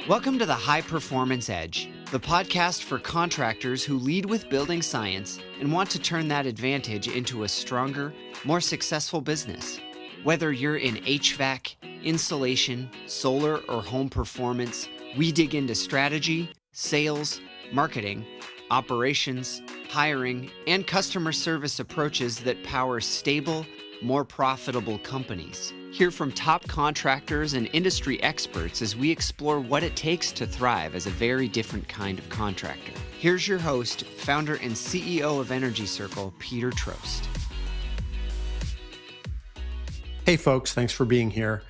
Welcome to the High Performance Edge, the podcast for contractors who lead with building science and want to turn that advantage into a stronger, more successful business. Whether you're in HVAC, insulation, solar, or home performance, we dig into strategy, sales, marketing, operations, hiring, and customer service approaches that power stable, more profitable companies. Hear from top contractors and industry experts as we explore what it takes to thrive as a very different kind of contractor. Here's your host, founder and CEO of Energy Circle, Peter Troast. Hey folks, thanks for being here.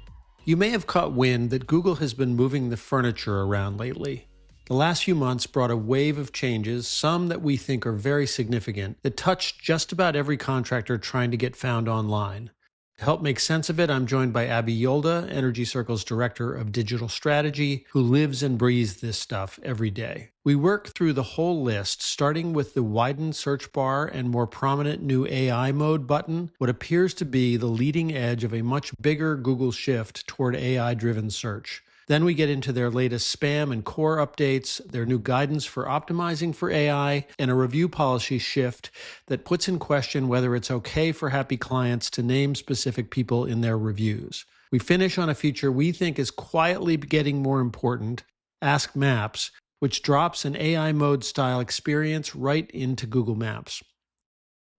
You may have caught wind that Google has been moving the furniture around lately. The last few months brought a wave of changes, some that we think are very significant, that touch just about every contractor trying to get found online. To help make sense of it, I'm joined by Abby Yolda, Energy Circle's Director of Digital Strategy, who lives and breathes this stuff every day. We work through the whole list, starting with the widened search bar and more prominent new AI mode button, what appears to be the leading edge of a much bigger Google shift toward AI-driven search. Then we get into their latest spam and core updates, their new guidance for optimizing for AI, and a review policy shift that puts in question whether it's okay for happy clients to name specific people in their reviews. We finish on a feature we think is quietly getting more important, Ask Maps, which drops an AI mode style experience right into Google Maps.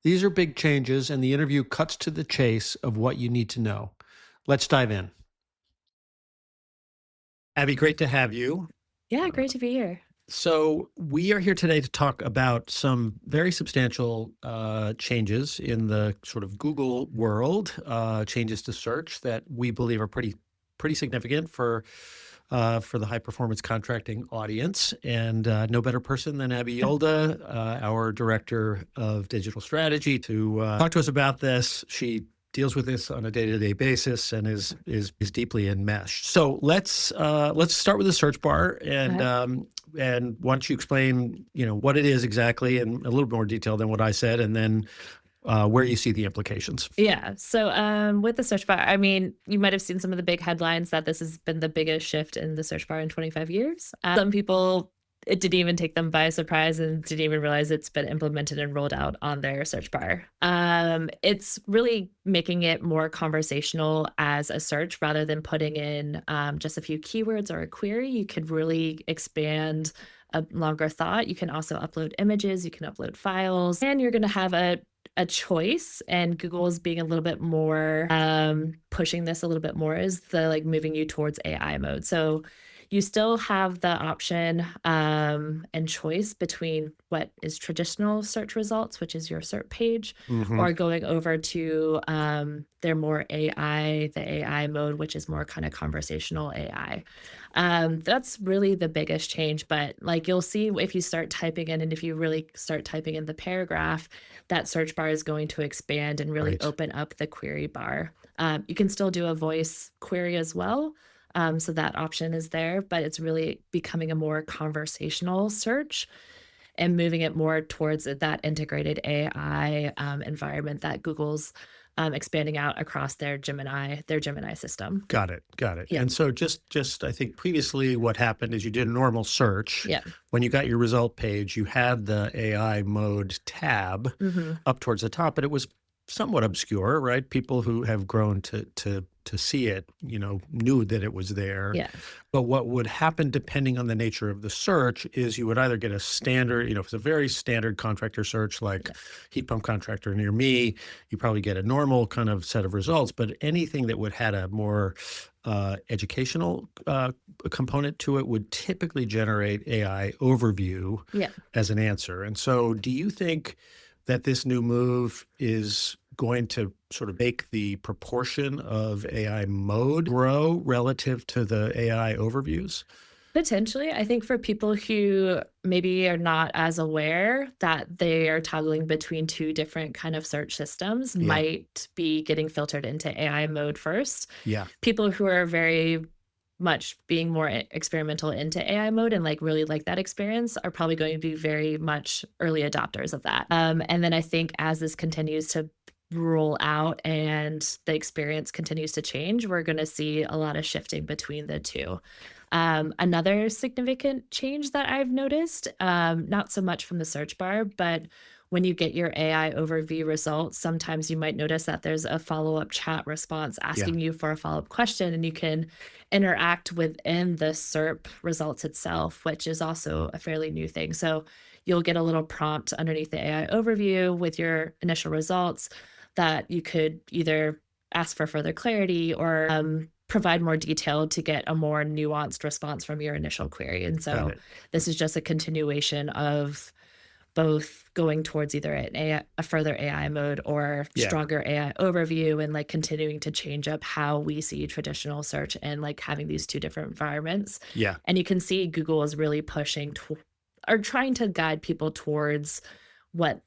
These are big changes, and the interview cuts to the chase of what you need to know. Let's dive in. Abby, great to have you. Yeah, great to be here. So we are here today to talk about some very substantial changes in the sort of Google world, changes to search that we believe are pretty significant for the high performance contracting audience. And no better person than Abby Yolda, our Director of Digital Strategy, to talk to us about this. She deals with this on a day-to-day basis and is deeply enmeshed. So let's start with the search bar, and why don't you explain what it is exactly in a little more detail than what I said, and then where you see the implications. Yeah. So with the search bar, I mean, you might have seen some of the big headlines that this has been the biggest shift in the search bar in 25 years. Some people, it didn't even take them by surprise and didn't even realize it's been implemented and rolled out on their search bar. It's really making it more conversational as a search rather than putting in just a few keywords or a query. You could really expand a longer thought. You can also upload images, you can upload files, and you're going to have a choice. And Google is being a little bit more pushing this a little bit more, is the moving you towards AI mode. So you still have the option and choice between what is traditional search results, which is your SERP page, or going over to their more AI, the AI mode, which is more kind of conversational AI. That's really the biggest change. But you'll see if you start typing in, and if you really start typing in the paragraph, that search bar is going to expand and really open up the query bar. You can still do a voice query as well. So that option is there, but it's really becoming a more conversational search and moving it more towards that integrated AI environment that Google's expanding out across their Gemini system. Got it. Yeah. And so just I think previously what happened is you did a normal search. Yeah. When you got your result page, you had the AI mode tab up towards the top, but it was somewhat obscure, right? People who have grown to see it, knew that it was there. Yeah. But what would happen, depending on the nature of the search, is you would either get a standard, if it's a very standard contractor search, like heat pump contractor near me, you probably get a normal kind of set of results. But anything that would had a more educational component to it would typically generate AI overview as an answer. And so do you think that this new move is going to sort of make the proportion of AI mode grow relative to the AI overviews? Potentially. I think for people who maybe are not as aware that they are toggling between two different kind of search systems might be getting filtered into AI mode first. Yeah. People who are very much being more experimental into AI mode and really like that experience are probably going to be very much early adopters of that. And then I think as this continues to roll out and the experience continues to change, we're going to see a lot of shifting between the two. Another significant change that I've noticed, not so much from the search bar, but when you get your AI overview results, sometimes you might notice that there's a follow-up chat response Yeah. asking you for a follow-up question, and you can interact within the SERP results itself, which is also a fairly new thing. So you'll get a little prompt underneath the AI overview with your initial results that you could either ask for further clarity or provide more detail to get a more nuanced response from your initial query. And Got so it. this is just a continuation of both going towards either a further AI mode or Yeah. stronger AI overview, and like continuing to change up how we see traditional search and like having these two different environments. Yeah. And you can see Google is really pushing or trying to guide people towards what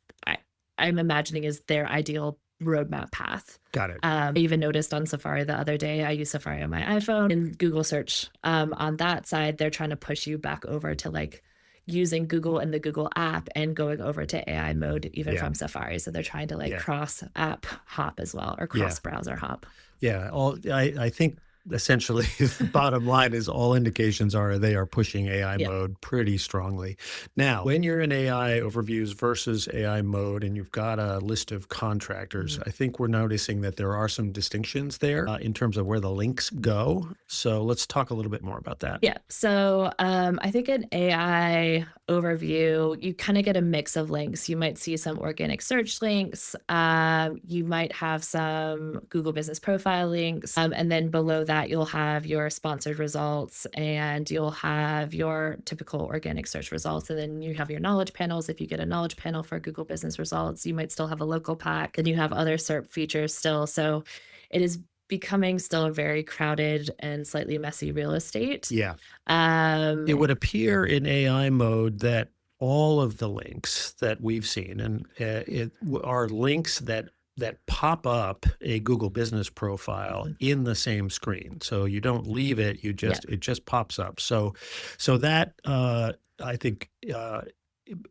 I'm imagining is their ideal roadmap path. Got it. I even noticed on Safari the other day, I use Safari on my iPhone and Google search. On that side, they're trying to push you back over to like using Google and the Google app and going over to AI mode even Yeah. from Safari. So they're trying to like Yeah. cross app hop as well, or Yeah. cross browser hop. Yeah, I think essentially the bottom line is all indications are they are pushing AI Yeah. mode pretty strongly. Now, when you're in AI overviews versus AI mode and you've got a list of contractors, I think we're noticing that there are some distinctions there in terms of where the links go. So let's talk a little bit more about that. Yeah. So I think an AI overview, you kind of get a mix of links. You might see some organic search links. You might have some Google Business Profile links. And then below that, you'll have your sponsored results and you'll have your typical organic search results. And then you have your knowledge panels. If you get a knowledge panel for Google Business Results, you might still have a local pack. And you have other SERP features still. So it is becoming still a very crowded and slightly messy real estate. Yeah. Um, It would appear in AI mode that all of the links that we've seen and are links that pop up a Google Business Profile in the same screen. So you don't leave it; it just pops up. So that I think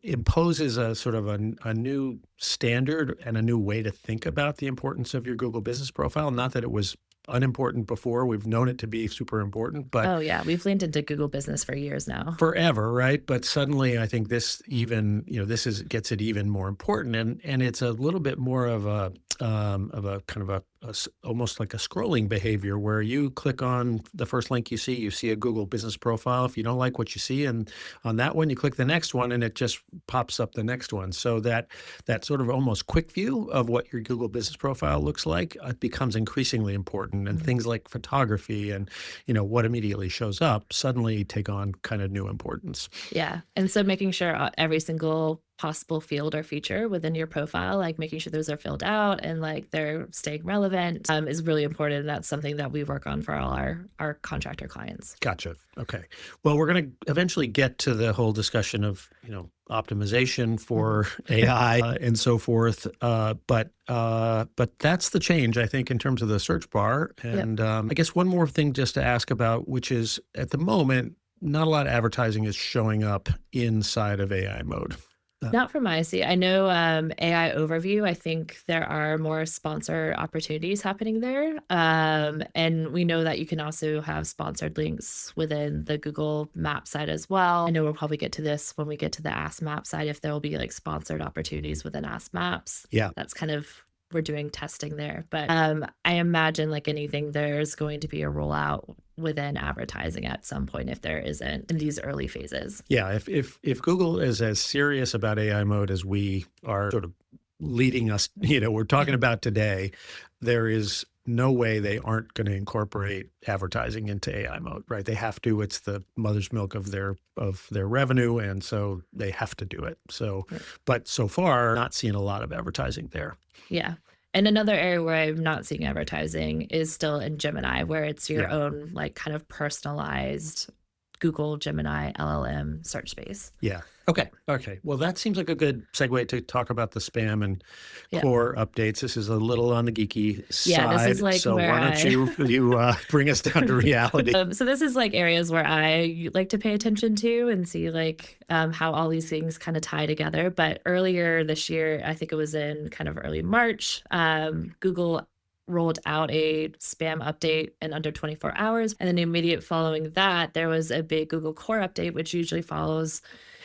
imposes a sort of a new standard and a new way to think about the importance of your Google Business Profile. Not that it was unimportant before. We've known it to be super important, but oh yeah, we've leaned into Google Business for years now. forever, right? But suddenly I think this even, gets it even more important. And it's a little bit more of a kind of almost like a scrolling behavior where you click on the first link you see a Google Business Profile. If you don't like what you see and on that one, you click the next one and it just pops up the next one. So that sort of almost quick view of what your Google Business Profile looks like becomes increasingly important. And things like photography and, what immediately shows up suddenly take on kind of new importance. Yeah. And so making sure every single possible field or feature within your profile, like making sure those are filled out and like they're staying relevant, is really important. And that's something that we work on for all our contractor clients. Gotcha. Okay. Well, we're going to eventually get to the whole discussion of, optimization for AI and so forth. But that's the change, I think, in terms of the search bar. And I guess one more thing just to ask about, which is at the moment, not a lot of advertising is showing up inside of AI mode. Not from my seat. I know AI overview, I think there are more sponsor opportunities happening there. And we know that you can also have sponsored links within the Google Map side as well. I know we'll probably get to this when we get to the Ask Map side, if there will be like sponsored opportunities within Ask Maps. Yeah. That's kind of, we're doing testing there. But I imagine like anything, there's going to be a rollout within advertising at some point if there isn't in these early phases. Yeah, if Google is as serious about AI mode as we are sort of leading us, we're talking about today, there is no way they aren't going to incorporate advertising into AI mode, right? They have to. It's the mother's milk of their revenue, and so they have to do it. So, but so far, not seeing a lot of advertising there. Yeah. And another area where I'm not seeing advertising is still in Gemini, where it's your own like kind of personalized Google, Gemini, LLM search space. Yeah. Okay. Well, that seems like a good segue to talk about the spam and Yeah. core updates. This is a little on the geeky Yeah, this side. is like So where why don't you bring us down to reality? So this is like areas where I like to pay attention to and see like how all these things kind of tie together. But earlier this year, I think it was in kind of early March, Google rolled out a spam update in under 24 hours. And then immediate following that, there was a big Google core update, which usually follows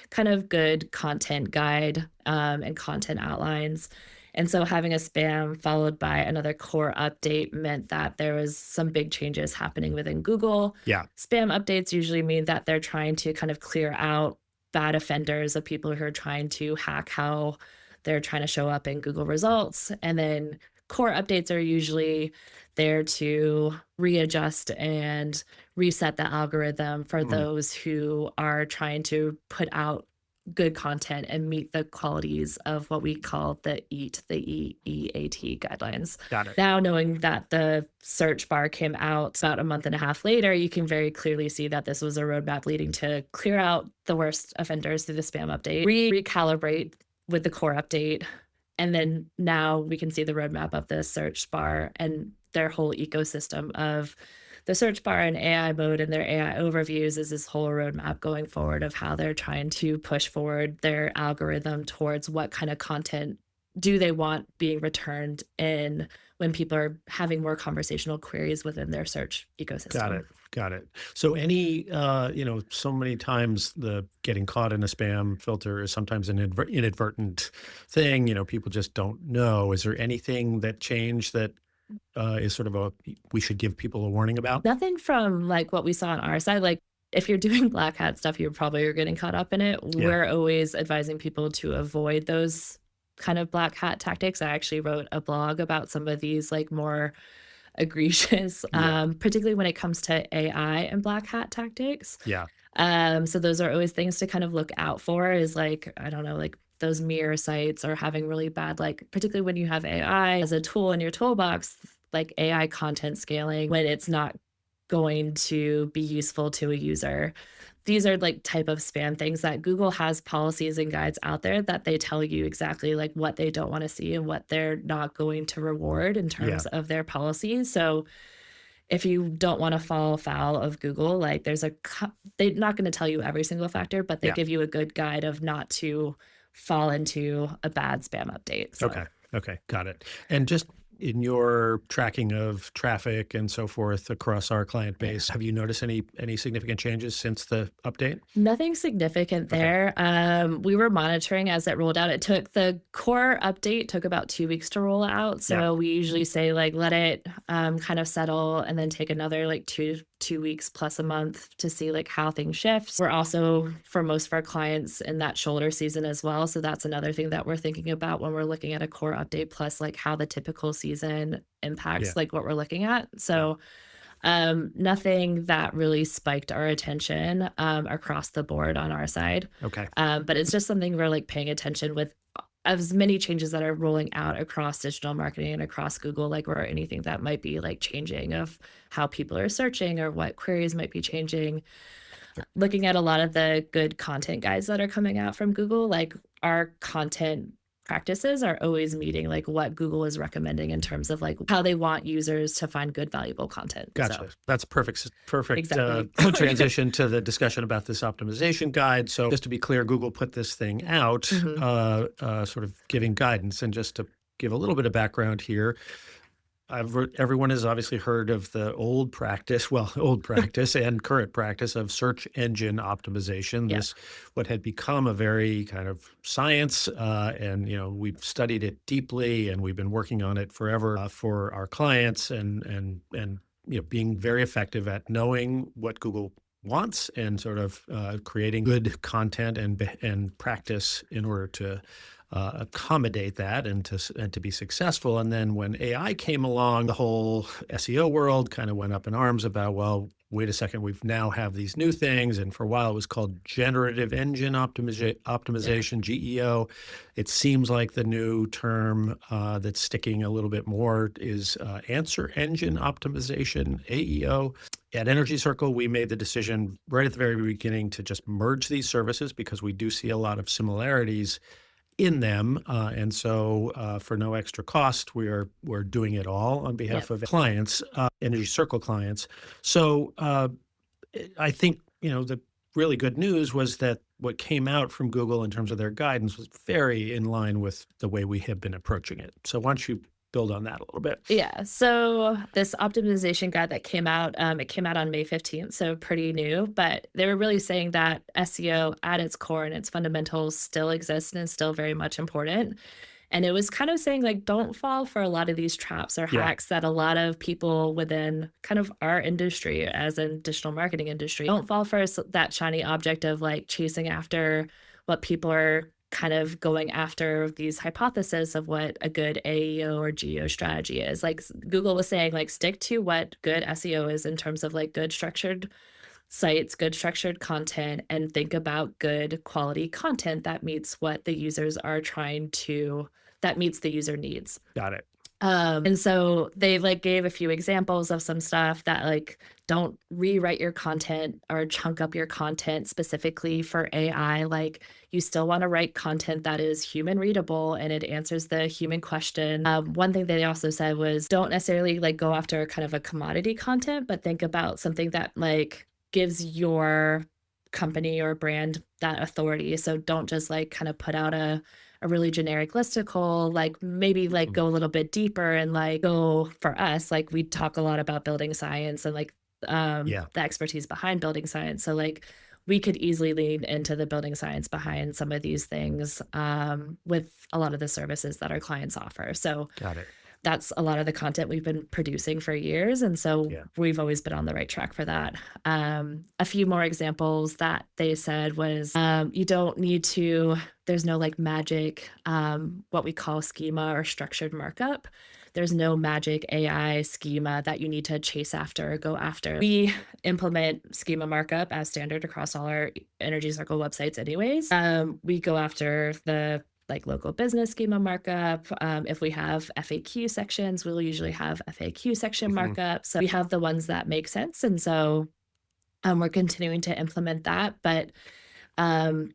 kind of good content guide and content outlines. And so having a spam followed by another core update meant that there was some big changes happening within Google. Yeah. Spam updates usually mean that they're trying to kind of clear out bad offenders of people who are trying to hack how they're trying to show up in Google results. And then core updates are usually there to readjust and reset the algorithm for those who are trying to put out good content and meet the qualities of what we call the EAT, the EEAT guidelines. Got it. Now, knowing that the search bar came out about a month and a half later, you can very clearly see that this was a roadmap leading to clear out the worst offenders through the spam update, recalibrate with the core update. And then now we can see the roadmap of the search bar and their whole ecosystem of the search bar and AI mode and their AI overviews is this whole roadmap going forward of how they're trying to push forward their algorithm towards what kind of content do they want being returned in when people are having more conversational queries within their search ecosystem. Got it. So so many times the getting caught in a spam filter is sometimes an inadvertent thing. People just don't know. Is there anything that changed that is sort of we should give people a warning about? Nothing from like what we saw on our side. Like if you're doing black hat stuff, you probably are getting caught up in it. Yeah. We're always advising people to avoid those kind of black hat tactics. I actually wrote a blog about some of these like more egregious, particularly when it comes to AI and black hat tactics. Yeah. So those are always things to kind of look out for is like, I don't know, like those mirror sites or having really bad, like particularly when you have AI as a tool in your toolbox, like AI content scaling, when it's not going to be useful to a user. These are like type of spam things that Google has policies and guides out there that they tell you exactly like what they don't want to see and what they're not going to reward in terms of their policies. So if you don't want to fall foul of Google, like they're not going to tell you every single factor, but they give you a good guide of not to fall into a bad spam update. So. Okay. Got it. And just in your tracking of traffic and so forth across our client base, have you noticed any significant changes since the update? Nothing significant there. We were monitoring as it rolled out. The core update took about 2 weeks to roll out. So we usually say like, let it kind of settle and then take another like two weeks plus a month to see like how things shift. We're also, for most of our clients, in that shoulder season as well. So that's another thing that we're thinking about when we're looking at a core update, plus like how the typical season impacts like what we're looking at. So nothing that really spiked our attention across the board on our side. Okay. But it's just something we're like paying attention with as many changes that are rolling out across digital marketing and across Google, like, or anything that might be like changing of how people are searching or what queries might be changing. Looking at a lot of the good content guides that are coming out from Google, like our content practices are always meeting like what Google is recommending in terms of like how they want users to find good, valuable content. Gotcha. So, that's perfect exactly. Transition to the discussion about this optimization guide. So just to be clear, Google put this thing out, sort of giving guidance. And just to give a little bit of background here, everyone has obviously heard of the old practice and current practice of search engine optimization. This, what had become a very kind of science, and we've studied it deeply, and we've been working on it forever for our clients, and being very effective at knowing what Google wants and sort of creating good content and practice in order to accommodate that and to be successful. And then when AI came along, the whole SEO world kind of went up in arms about, well, wait a second, we've now have these new things. And for a while it was called generative engine optimization, GEO. It seems like the new term that's sticking a little bit more is answer engine optimization, AEO. At Energy Circle, we made the decision right at the very beginning to just merge these services because we do see a lot of similarities in them. And so for no extra cost, we're doing it all on behalf Yep. of clients, Energy Circle clients. So I think, the really good news was that what came out from Google in terms of their guidance was very in line with the way we have been approaching it. So why don't you build on that a little bit? Yeah. So this optimization guide that came out, it came out on May 15th, so pretty new, but they were really saying that SEO at its core and its fundamentals still exist and is still very much important. And it was kind of saying, like, don't fall for a lot of these traps or Yeah. hacks that a lot of people within kind of our industry, as in digital marketing industry, don't fall for that shiny object of like chasing after what people are kind of going after these hypotheses of what a good AEO or GEO strategy is. Like Google was saying, like, stick to what good SEO is in terms of like good structured sites, good structured content, and think about good quality content that meets what the users are that meets the user needs. Got it. And so they like gave a few examples of some stuff that like don't rewrite your content or chunk up your content specifically for AI. Like you still want to write content that is human readable and it answers the human question. One thing they also said was don't necessarily like go after kind of a commodity content, but think about something that like gives your company or brand that authority. So don't just like kind of put out a really generic listicle, like maybe like go a little bit deeper and like go for us, like we talk a lot about building science and like Yeah. the expertise behind building science. So like we could easily lean into the building science behind some of these things with a lot of the services that our clients offer. So Got it. that's a lot of the content we've been producing for years. And so Yeah. we've always been on the right track for that. A few more examples that they said was you don't need to, there's no like magic, what we call schema or structured markup. There's no magic AI schema that you need to chase after or go after. We implement schema markup as standard across all our Energy Circle websites anyways. We go after the like local business schema markup. If we have FAQ sections, we'll usually have FAQ section markup. So we have the ones that make sense. And so we're continuing to implement that. But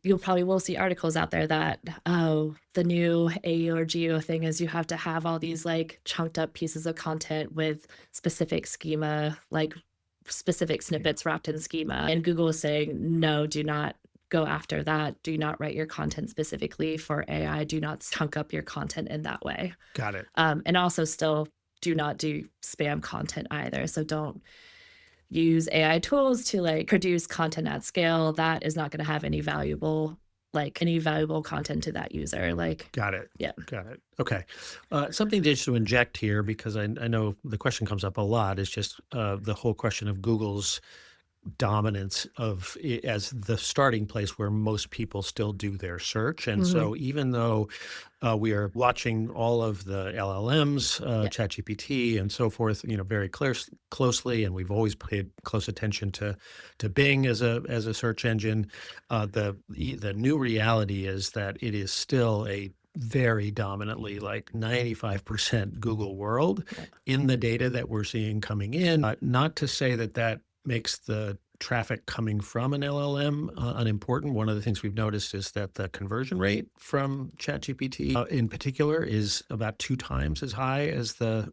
you'll probably will see articles out there that, oh, the new AEO or GEO thing is you have to have all these like chunked up pieces of content with specific schema, like specific snippets wrapped in schema. And Google is saying, no, do not go after that. Do not write your content specifically for AI. Do not chunk up your content in that way. Got it. And also still do not do spam content either. So don't use AI tools to like produce content at scale. That is not going to have any valuable content to that user. Like, Got it. yeah. Got it. Okay. Something just to inject here, because I know the question comes up a lot, is just the whole question of Google's dominance of it as the starting place where most people still do their search. And so even though we are watching all of the LLMs, ChatGPT and so forth, very closely, and we've always paid close attention to Bing as a search engine, the new reality is that it is still a very dominantly like 95% Google world in the data that we're seeing coming in. Not to say that makes the traffic coming from an LLM unimportant. One of the things we've noticed is that the conversion rate from ChatGPT in particular is about 2 times as high as the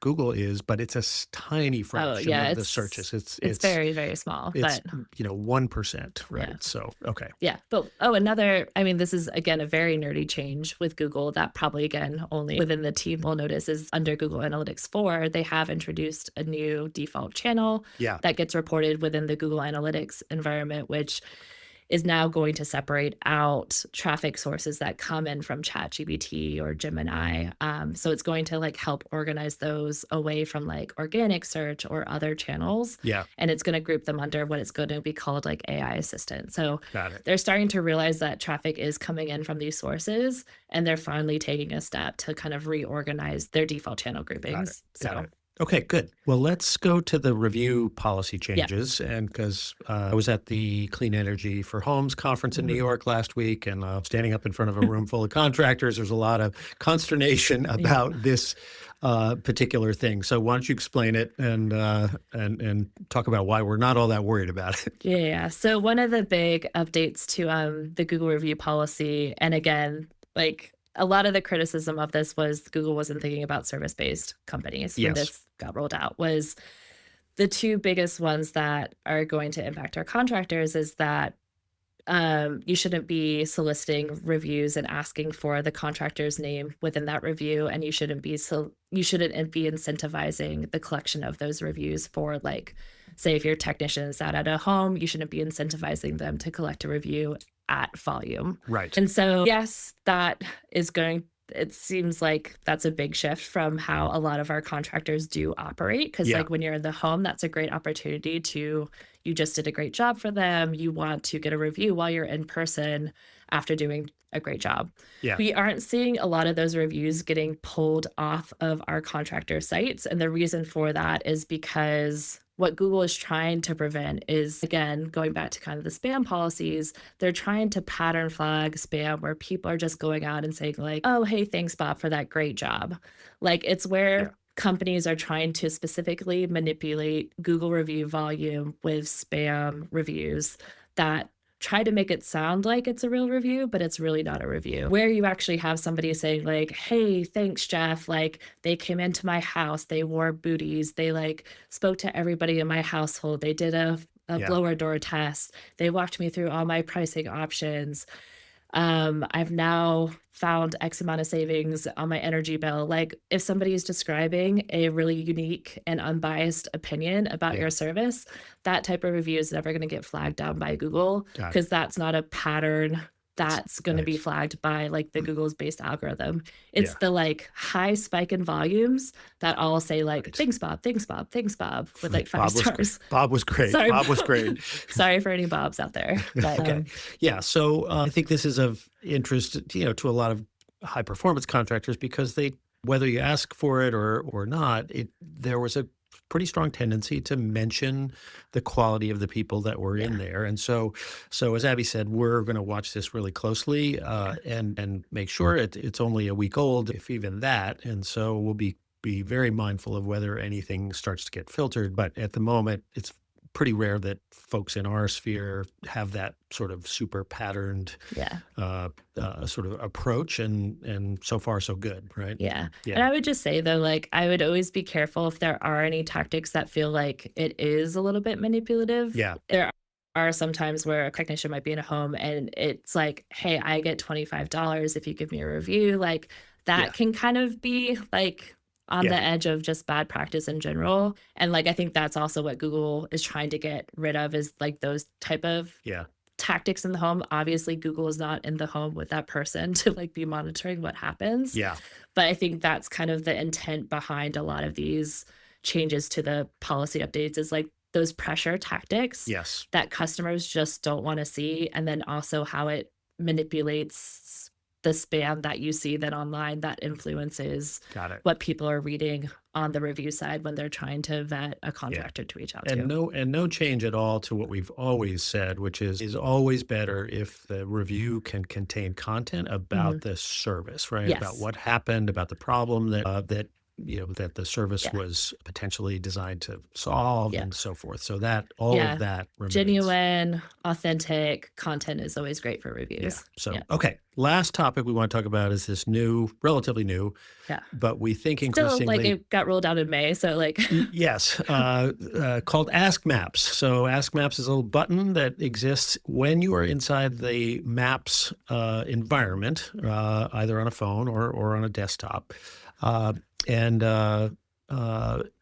Google is, but it's a tiny fraction of the searches. It's very, very small. It's but 1%, right? Yeah. So okay. Yeah. But this is again a very nerdy change with Google that probably again only within the team will notice is under Google Analytics 4, they have introduced a new default channel that gets reported within the Google Analytics environment, which is now going to separate out traffic sources that come in from ChatGPT or Gemini. So it's going to like help organize those away from like organic search or other channels. Yeah. And it's going to group them under what is going to be called like AI assistant. So Got it. they're starting to realize that traffic is coming in from these sources, and they're finally taking a step to kind of reorganize their default channel groupings. Got it. Okay, good. Well, let's go to the review policy Yeah. changes. And because I was at the Clean Energy for Homes conference in New Mhm. York last week, and standing up in front of a room full of contractors, there's a lot of consternation Yeah. about this particular thing. So why don't you explain it and talk about why we're not all that worried about it? Yeah. So one of the big updates to the Google review policy, and again, like a lot of the criticism of this was Google wasn't thinking about service-based companies when Yes. this got rolled out, was the two biggest ones that are going to impact our contractors is that you shouldn't be soliciting reviews and asking for the contractor's name within that review, and you shouldn't be incentivizing the collection of those reviews for, like, say if your technician is out at a home, you shouldn't be incentivizing them to collect a review at volume. Right. And so yes, that is going it seems like that's a big shift from how a lot of our contractors do operate. Cause Yeah. like when you're in the home, that's a great opportunity to, you just did a great job for them. You want to get a review while you're in person after doing a great job. Yeah. We aren't seeing a lot of those reviews getting pulled off of our contractor sites. And the reason for that is because what Google is trying to prevent is, again, going back to kind of the spam policies, they're trying to pattern flag spam where people are just going out and saying, like, oh, hey, thanks, Bob, for that great job. Like, it's where Yeah. companies are trying to specifically manipulate Google review volume with spam reviews that try to make it sound like it's a real review, but it's really not a review. Where you actually have somebody saying, like, hey, thanks, Jeff. Like, they came into my house, they wore booties, they like spoke to everybody in my household, they did a Yeah. blower door test, they walked me through all my pricing options. I've now found X amount of savings on my energy bill. Like, if somebody is describing a really unique and unbiased opinion about Yeah. your service, that type of review is never going to get flagged down by Google Got it. because that's not a pattern that's going to be Nice. flagged by like the Google's based algorithm. It's Yeah. the like high spike in volumes that all say like, Right. thanks, Bob, thanks, Bob, thanks, Bob, with like 5 Bob was stars. Bob was great. Sorry, Bob was great. Sorry for any Bobs out there. But Okay. Yeah. So I think this is of interest, to a lot of high performance contractors because whether you ask for it or not, there was a pretty strong tendency to mention the quality of the people that were in there. And so as Abby said, we're going to watch this really closely and make sure it's only a week old, if even that. And so we'll be very mindful of whether anything starts to get filtered. But at the moment, it's pretty rare that folks in our sphere have that sort of super patterned yeah. sort of approach, and so far so good, right? Yeah. Yeah. And I would just say though, like I would always be careful if there are any tactics that feel like it is a little bit manipulative. Yeah. There are some times where a technician might be in a home and it's like, hey, I get $25 if you give me a review. Like that Yeah. can kind of be like on Yeah. the edge of just bad practice in general. And like I think that's also what Google is trying to get rid of is like those type of Yeah. tactics in the home. Obviously, Google is not in the home with that person to like be monitoring what happens. Yeah. But I think that's kind of the intent behind a lot of these changes to the policy updates is like those pressure tactics Yes. that customers just don't want to see. And then also how it manipulates the spam that you see then online that influences Got it. what people are reading on the review side when they're trying to vet a contractor to reach out to. And no change at all to what we've always said, which is always better if the review can contain content about the service, right? Yes. About what happened, about the problem that that the service Yeah. was potentially designed to solve, Yeah. and so forth. So that all Yeah. of that remains. Genuine, authentic content is always great for Yeah. reviews. So Yeah. okay, last topic we want to talk about is this relatively new, Yeah. but we think Still, increasingly. like it got rolled out in May, so like Yes, called Ask Maps. So Ask Maps is a little button that exists when you are inside the Maps environment, either on a phone or on a desktop, and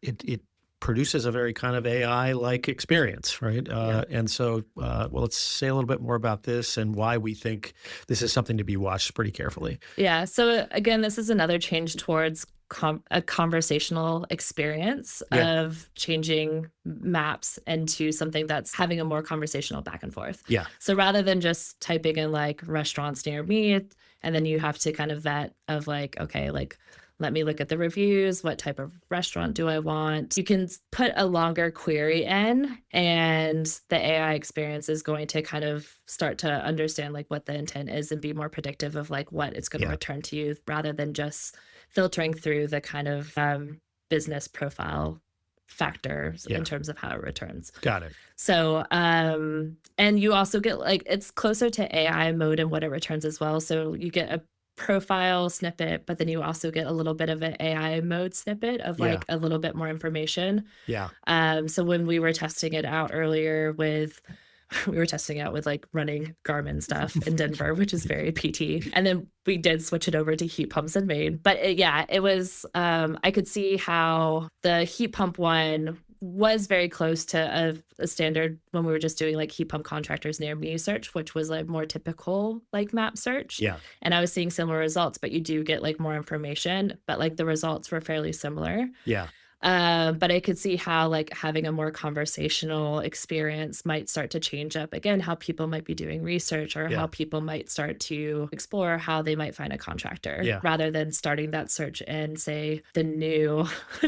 it produces a very kind of AI-like experience, right? And so, well, let's say a little bit more about this and why we think this is something to be watched pretty carefully. yeah. So again, this is another change towards a conversational experience Yeah. of changing maps into something that's having a more conversational back and forth. Yeah. So rather than just typing in like restaurants near me, and then you have to kind of vet of like, okay, like let me look at the reviews. What type of restaurant do I want? You can put a longer query in, and the AI experience is going to kind of start to understand like what the intent is and be more predictive of like what it's going to return to you, rather than just filtering through the kind of business profile factors in terms of how it returns. Got it. So, and you also get like, it's closer to AI mode and what it returns as well. So you get a profile snippet, but then you also get a little bit of an AI mode snippet of like a little bit more information. Yeah. So when we were testing it out earlier we were testing out with like running Garmin stuff in Denver, which is very PT. And then we did switch it over to heat pumps in Maine. But it was, I could see how the heat pump one was very close to a standard when we were just doing like heat pump contractors near me search, which was like more typical like map search. Yeah. And I was seeing similar results, but you do get like more information, but like the results were fairly similar. Yeah. But I could see how like having a more conversational experience might start to change up again, how people might be doing research or how people might start to explore how they might find a contractor rather than starting that search in, say, the new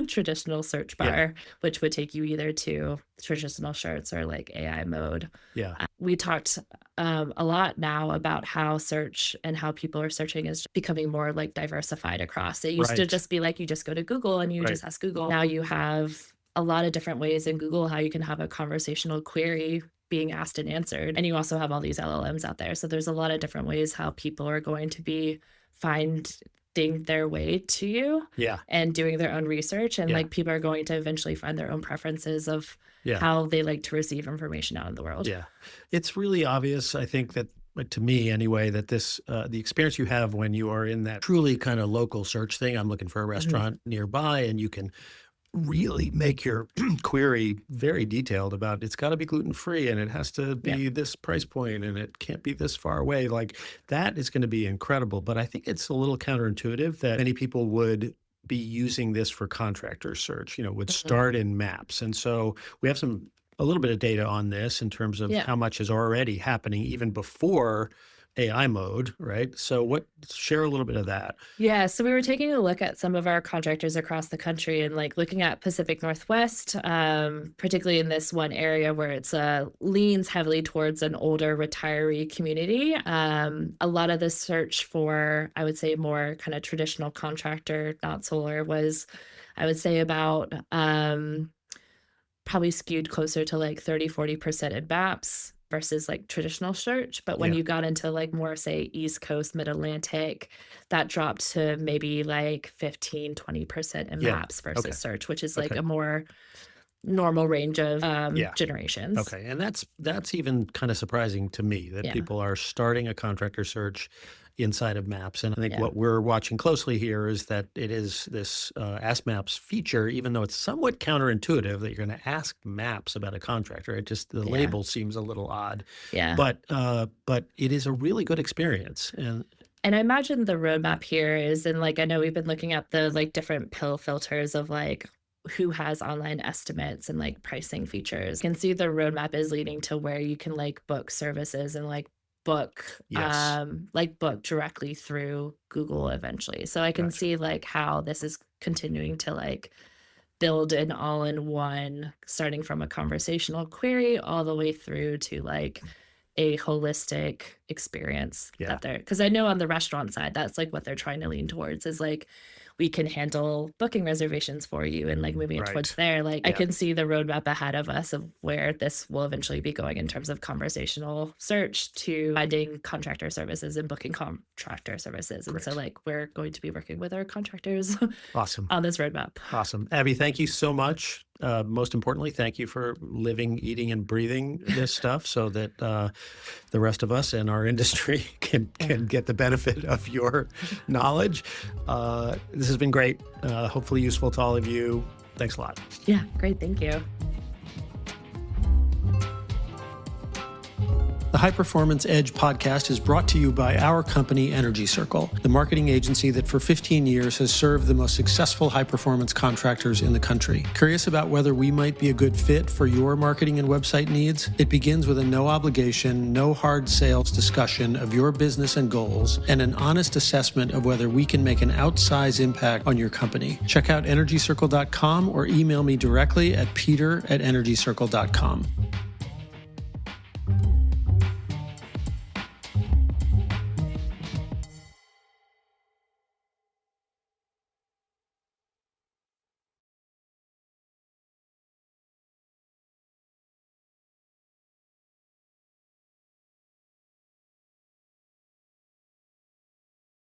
traditional search bar, which would take you either to traditional shirts or like AI mode. Yeah. We talked a lot now about how search and how people are searching is becoming more like diversified across. It used to just be like you just go to Google and you just ask Google. Now you have a lot of different ways in Google how you can have a conversational query being asked and answered. And you also have all these LLMs out there. So there's a lot of different ways how people are going to be finding their way to you and doing their own research. And like people are going to eventually find their own preferences of how they like to receive information out in the world. Yeah. It's really obvious, I think, that to me anyway, that this, the experience you have when you are in that truly kind of local search thing, I'm looking for a restaurant nearby, and you can really make your query very detailed about it's got to be gluten-free and it has to be this price point and it can't be this far away. Like that is going to be incredible. But I think it's a little counterintuitive that many people would be using this for contractor search, would start in maps. And so we have a little bit of data on this in terms of how much is already happening even before AI mode, right? So share a little bit of that. Yeah. So we were taking a look at some of our contractors across the country and like looking at Pacific Northwest, particularly in this one area where it's leans heavily towards an older retiree community. A lot of the search for, I would say, more kind of traditional contractor, not solar, was, I would say, about probably skewed closer to like 30-40% in maps versus like traditional search. But when you got into like more, say, East Coast, Mid-Atlantic, that dropped to maybe like 15-20% in maps versus search, which is like a more normal range of generations. Okay. And that's even kind of surprising to me that people are starting a contractor search inside of maps. And I think what we're watching closely here is that it is this Ask Maps feature, even though it's somewhat counterintuitive that you're going to ask maps about a contractor. It just, the label seems a little odd. Yeah. But it is a really good experience. And I imagine the roadmap here is, and like, I know we've been looking at the like different pill filters of like who has online estimates and like pricing features. You can see the roadmap is leading to where you can like book services and like book directly through Google eventually. So I can see like how this is continuing to like build an all-in-one, starting from a conversational query all the way through to like a holistic experience that they're, because I know on the restaurant side, that's like what they're trying to lean towards is like, we can handle booking reservations for you and like moving it towards there. Like I can see the roadmap ahead of us of where this will eventually be going in terms of conversational search to finding contractor services and booking contractor services. And so like we're going to be working with our contractors on this roadmap. Awesome. Abby, thank you so much. Most importantly, thank you for living, eating, and breathing this stuff so that the rest of us and our industry can get the benefit of your knowledge. This has been great. Hopefully useful to all of you. Thanks a lot. Yeah, great. Thank you. The High Performance Edge podcast is brought to you by our company, Energy Circle, the marketing agency that for 15 years has served the most successful high-performance contractors in the country. Curious about whether we might be a good fit for your marketing and website needs? It begins with a no-obligation, no hard sales discussion of your business and goals and an honest assessment of whether we can make an outsized impact on your company. Check out energycircle.com or email me directly at peter@energycircle.com.